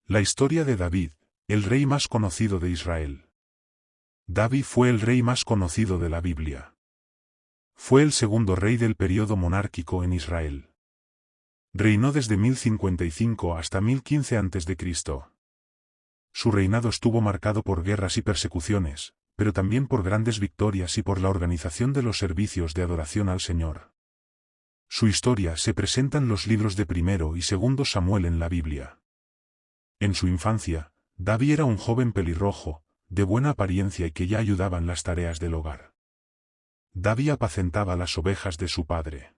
La historia de David, el rey más conocido de Israel. David fue el rey más conocido de la Biblia. Fue el segundo rey del período monárquico en Israel. Reinó desde 1055 hasta 1015 a.C. Su reinado estuvo marcado por guerras y persecuciones, pero también por grandes victorias y por la organización de los servicios de adoración al Señor. Su historia se presenta en los libros de Primero y Segundo Samuel en la Biblia. En su infancia, David era un joven pelirrojo, de buena apariencia y que ya ayudaba en las tareas del hogar. David apacentaba las ovejas de su padre.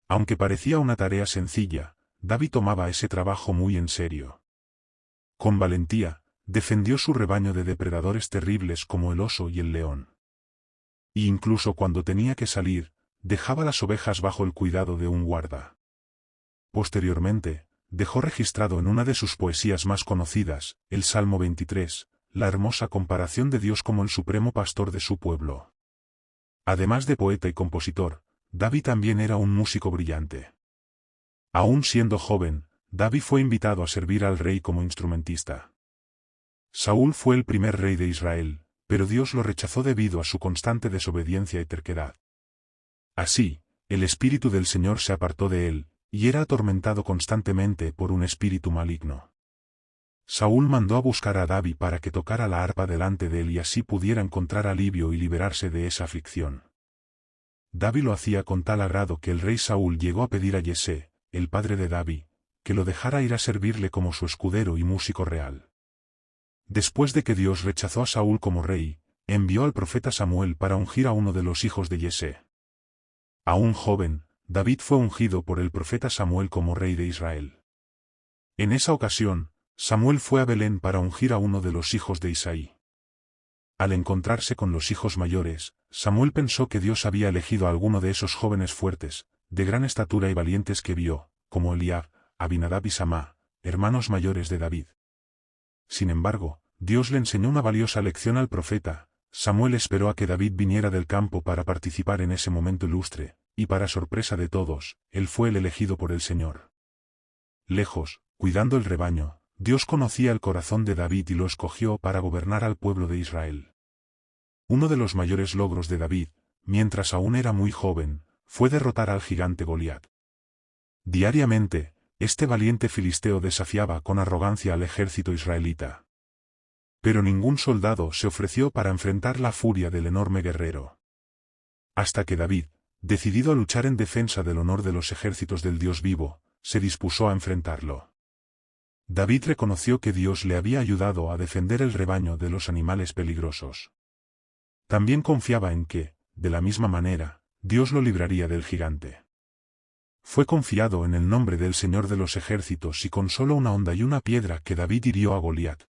Aunque parecía una tarea sencilla, David tomaba ese trabajo muy en serio. Con valentía, defendió su rebaño de depredadores terribles como el oso y el león. Y incluso cuando tenía que salir, dejaba las ovejas bajo el cuidado de un guarda. Posteriormente, dejó registrado en una de sus poesías más conocidas, el Salmo 23, la hermosa comparación de Dios como el supremo pastor de su pueblo. Además de poeta y compositor, David también era un músico brillante. Aún siendo joven, David fue invitado a servir al rey como instrumentista. Saúl fue el primer rey de Israel, pero Dios lo rechazó debido a su constante desobediencia y terquedad. Así, el espíritu del Señor se apartó de él, y era atormentado constantemente por un espíritu maligno. Saúl mandó a buscar a David para que tocara la arpa delante de él y así pudiera encontrar alivio y liberarse de esa aflicción. David lo hacía con tal agrado que el rey Saúl llegó a pedir a Yesé, el padre de David, que lo dejara ir a servirle como su escudero y músico real. Después de que Dios rechazó a Saúl como rey, envió al profeta Samuel para ungir a uno de los hijos de Yesé. Aún joven, David fue ungido por el profeta Samuel como rey de Israel. En esa ocasión, Samuel fue a Belén para ungir a uno de los hijos de Isaí. Al encontrarse con los hijos mayores, Samuel pensó que Dios había elegido a alguno de esos jóvenes fuertes, de gran estatura y valientes que vio, como Eliab, Abinadab y Samá, hermanos mayores de David. Sin embargo, Dios le enseñó una valiosa lección al profeta. Samuel esperó a que David viniera del campo para participar en ese momento ilustre, y para sorpresa de todos, él fue el elegido por el Señor. Lejos, cuidando el rebaño, Dios conocía el corazón de David y lo escogió para gobernar al pueblo de Israel. Uno de los mayores logros de David, mientras aún era muy joven, fue derrotar al gigante Goliat. Diariamente, este valiente filisteo desafiaba con arrogancia al ejército israelita. Pero ningún soldado se ofreció para enfrentar la furia del enorme guerrero. Hasta que David, decidido a luchar en defensa del honor de los ejércitos del Dios vivo, se dispuso a enfrentarlo. David reconoció que Dios le había ayudado a defender el rebaño de los animales peligrosos. También confiaba en que, de la misma manera, Dios lo libraría del gigante. Fue confiado en el nombre del Señor de los ejércitos y con solo una honda y una piedra que David hirió a Goliat.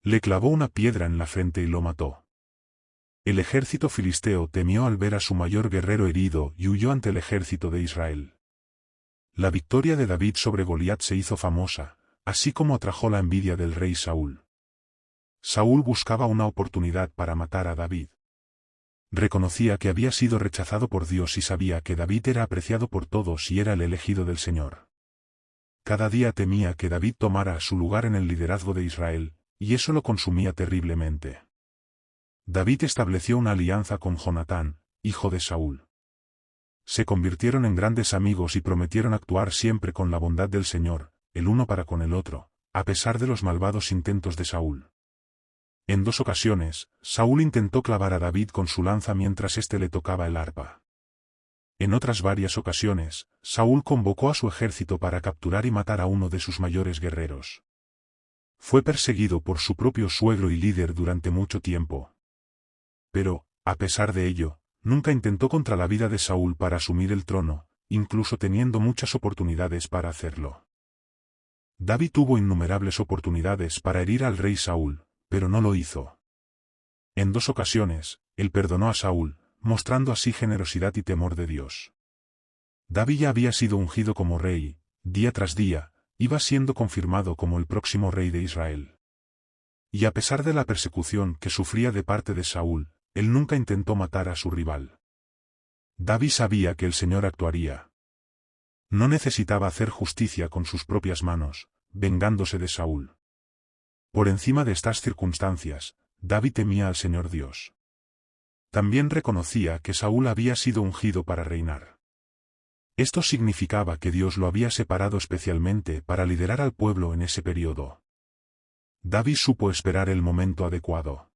Le clavó una piedra en la frente y lo mató. El ejército filisteo temió al ver a su mayor guerrero herido y huyó ante el ejército de Israel. La victoria de David sobre Goliat se hizo famosa, así como atrajo la envidia del rey Saúl. Saúl buscaba una oportunidad para matar a David. Reconocía que había sido rechazado por Dios y sabía que David era apreciado por todos y era el elegido del Señor. Cada día temía que David tomara su lugar en el liderazgo de Israel, y eso lo consumía terriblemente. David estableció una alianza con Jonatán, hijo de Saúl. Se convirtieron en grandes amigos y prometieron actuar siempre con la bondad del Señor, el uno para con el otro, a pesar de los malvados intentos de Saúl. En 2 ocasiones, Saúl intentó clavar a David con su lanza mientras éste le tocaba el arpa. En otras varias ocasiones, Saúl convocó a su ejército para capturar y matar a uno de sus mayores guerreros. Fue perseguido por su propio suegro y líder durante mucho tiempo. Pero, a pesar de ello, nunca intentó contra la vida de Saúl para asumir el trono, incluso teniendo muchas oportunidades para hacerlo. David tuvo innumerables oportunidades para herir al rey Saúl, pero no lo hizo. En 2 ocasiones, él perdonó a Saúl, mostrando así generosidad y temor de Dios. David ya había sido ungido como rey, día tras día, iba siendo confirmado como el próximo rey de Israel. Y a pesar de la persecución que sufría de parte de Saúl, él nunca intentó matar a su rival. David sabía que el Señor actuaría. No necesitaba hacer justicia con sus propias manos, vengándose de Saúl. Por encima de estas circunstancias, David temía al Señor Dios. También reconocía que Saúl había sido ungido para reinar. Esto significaba que Dios lo había separado especialmente para liderar al pueblo en ese periodo. David supo esperar el momento adecuado.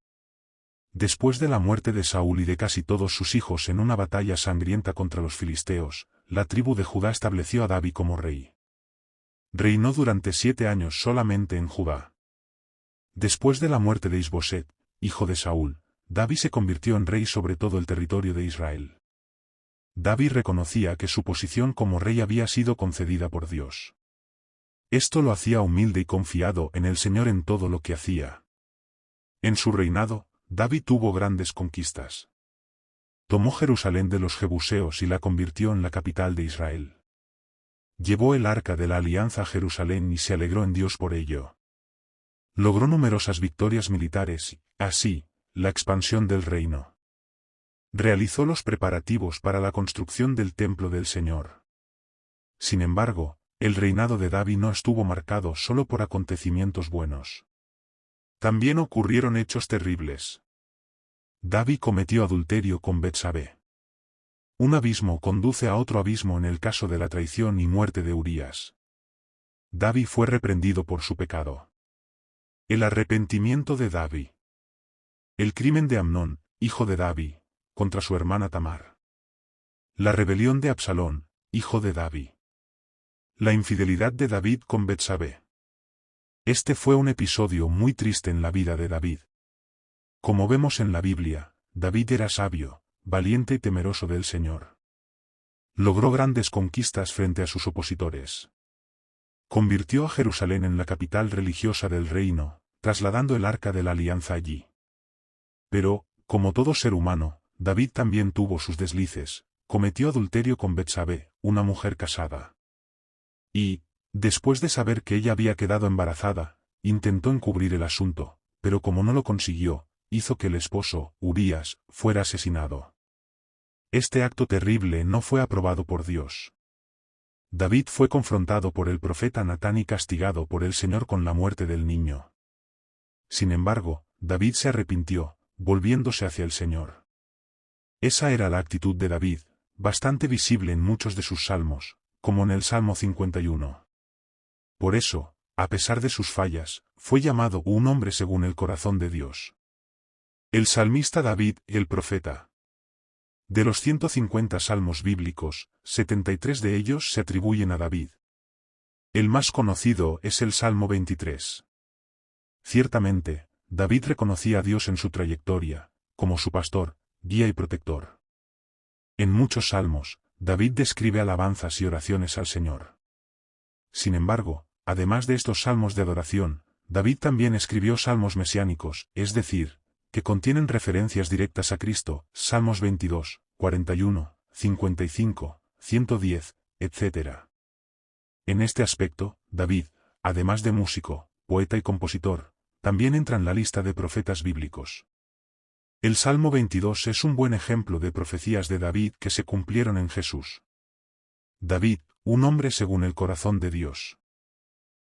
Después de la muerte de Saúl y de casi todos sus hijos en una batalla sangrienta contra los filisteos, la tribu de Judá estableció a David como rey. Reinó durante 7 años solamente en Judá. Después de la muerte de Isboset, hijo de Saúl, David se convirtió en rey sobre todo el territorio de Israel. David reconocía que su posición como rey había sido concedida por Dios. Esto lo hacía humilde y confiado en el Señor en todo lo que hacía. En su reinado, David tuvo grandes conquistas. Tomó Jerusalén de los jebuseos y la convirtió en la capital de Israel. Llevó el arca de la alianza a Jerusalén y se alegró en Dios por ello. Logró numerosas victorias militares y, así, la expansión del reino. Realizó los preparativos para la construcción del templo del Señor. Sin embargo, el reinado de David no estuvo marcado solo por acontecimientos buenos. También ocurrieron hechos terribles. David cometió adulterio con Betsabé. Un abismo conduce a otro abismo en el caso de la traición y muerte de Urías. David fue reprendido por su pecado. El arrepentimiento de David. El crimen de Amnón, hijo de David, contra su hermana Tamar. La rebelión de Absalón, hijo de David. La infidelidad de David con Betsabé. Este fue un episodio muy triste en la vida de David. Como vemos en la Biblia, David era sabio, valiente y temeroso del Señor. Logró grandes conquistas frente a sus opositores. Convirtió a Jerusalén en la capital religiosa del reino, trasladando el arca de la alianza allí. Pero, como todo ser humano, David también tuvo sus deslices, cometió adulterio con Betsabé, una mujer casada. Y, después de saber que ella había quedado embarazada, intentó encubrir el asunto, pero como no lo consiguió, hizo que el esposo, Urías, fuera asesinado. Este acto terrible no fue aprobado por Dios. David fue confrontado por el profeta Natán y castigado por el Señor con la muerte del niño. Sin embargo, David se arrepintió, volviéndose hacia el Señor. Esa era la actitud de David, bastante visible en muchos de sus salmos, como en el Salmo 51. Por eso, a pesar de sus fallas, fue llamado un hombre según el corazón de Dios. El salmista David, el profeta. De los 150 salmos bíblicos, 73 de ellos se atribuyen a David. El más conocido es el Salmo 23. Ciertamente, David reconocía a Dios en su trayectoria, como su pastor, guía y protector. En muchos salmos, David describe alabanzas y oraciones al Señor. Sin embargo, además de estos salmos de adoración, David también escribió salmos mesiánicos, es decir, que contienen referencias directas a Cristo, Salmos 22, 41, 55, 110, etc. En este aspecto, David, además de músico, poeta y compositor, también entra en la lista de profetas bíblicos. El Salmo 22 es un buen ejemplo de profecías de David que se cumplieron en Jesús. David, un hombre según el corazón de Dios.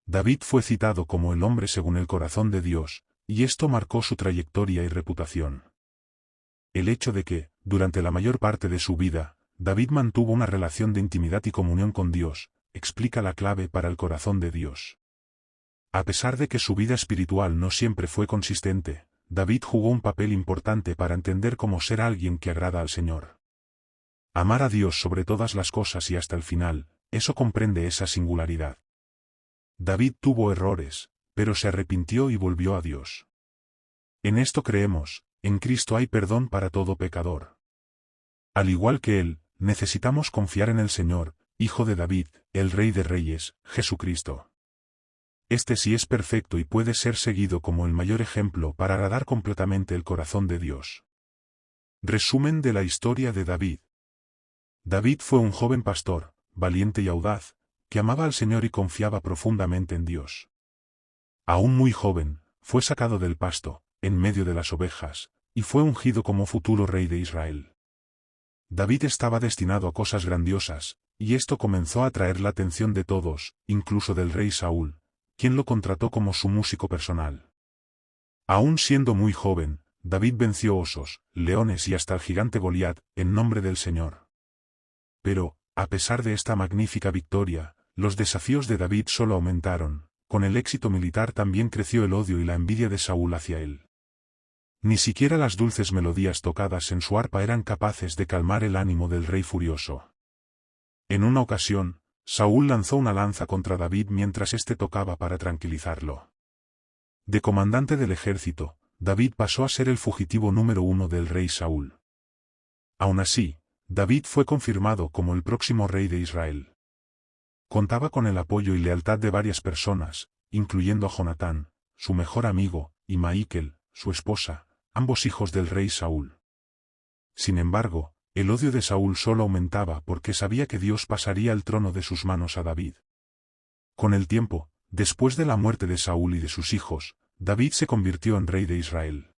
David fue citado como el hombre según el corazón de Dios, y esto marcó su trayectoria y reputación. El hecho de que, durante la mayor parte de su vida, David mantuvo una relación de intimidad y comunión con Dios, explica la clave para el corazón de Dios. A pesar de que su vida espiritual no siempre fue consistente, David jugó un papel importante para entender cómo ser alguien que agrada al Señor. Amar a Dios sobre todas las cosas y hasta el final, eso comprende esa singularidad. David tuvo errores, pero se arrepintió y volvió a Dios. En esto creemos, en Cristo hay perdón para todo pecador. Al igual que Él, necesitamos confiar en el Señor, Hijo de David, el Rey de Reyes, Jesucristo. Este sí es perfecto y puede ser seguido como el mayor ejemplo para agradar completamente el corazón de Dios. Resumen de la historia de David. David fue un joven pastor, valiente y audaz, que amaba al Señor y confiaba profundamente en Dios. Aún muy joven, fue sacado del pasto, en medio de las ovejas, y fue ungido como futuro rey de Israel. David estaba destinado a cosas grandiosas, y esto comenzó a atraer la atención de todos, incluso del rey Saúl, quien lo contrató como su músico personal. Aún siendo muy joven, David venció osos, leones y hasta el gigante Goliat, en nombre del Señor. Pero, a pesar de esta magnífica victoria, los desafíos de David solo aumentaron. Con el éxito militar también creció el odio y la envidia de Saúl hacia él. Ni siquiera las dulces melodías tocadas en su arpa eran capaces de calmar el ánimo del rey furioso. En una ocasión, Saúl lanzó una lanza contra David mientras éste tocaba para tranquilizarlo. De comandante del ejército, David pasó a ser el fugitivo número 1 del rey Saúl. Aun así, David fue confirmado como el próximo rey de Israel. Contaba con el apoyo y lealtad de varias personas, incluyendo a Jonatán, su mejor amigo, y Michal, su esposa, ambos hijos del rey Saúl. Sin embargo, el odio de Saúl solo aumentaba porque sabía que Dios pasaría el trono de sus manos a David. Con el tiempo, después de la muerte de Saúl y de sus hijos, David se convirtió en rey de Israel.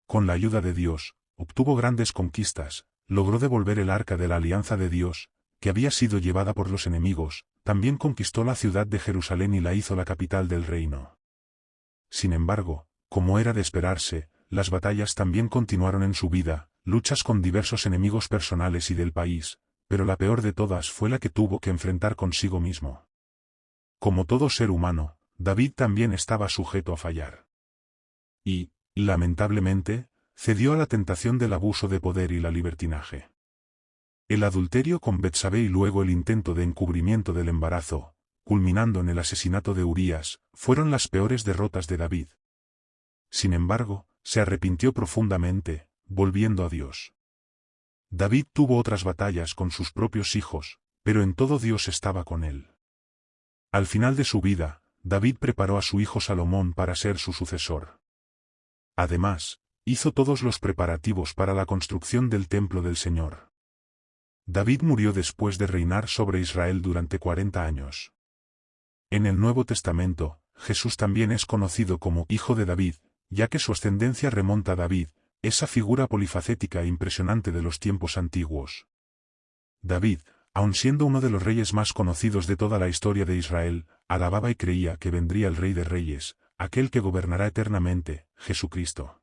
Con la ayuda de Dios, obtuvo grandes conquistas, logró devolver el arca de la alianza de Dios, que había sido llevada por los enemigos, también conquistó la ciudad de Jerusalén y la hizo la capital del reino. Sin embargo, como era de esperarse, las batallas también continuaron en su vida, luchas con diversos enemigos personales y del país, pero la peor de todas fue la que tuvo que enfrentar consigo mismo. Como todo ser humano, David también estaba sujeto a fallar. Y, lamentablemente, cedió a la tentación del abuso de poder y la libertinaje. El adulterio con Betsabé y luego el intento de encubrimiento del embarazo, culminando en el asesinato de Urías, fueron las peores derrotas de David. Sin embargo, se arrepintió profundamente, volviendo a Dios. David tuvo otras batallas con sus propios hijos, pero en todo Dios estaba con él. Al final de su vida, David preparó a su hijo Salomón para ser su sucesor. Además, hizo todos los preparativos para la construcción del templo del Señor. David murió después de reinar sobre Israel durante 40 años. En el Nuevo Testamento, Jesús también es conocido como Hijo de David, ya que su ascendencia remonta a David, esa figura polifacética e impresionante de los tiempos antiguos. David, aun siendo uno de los reyes más conocidos de toda la historia de Israel, alababa y creía que vendría el Rey de Reyes, aquel que gobernará eternamente, Jesucristo.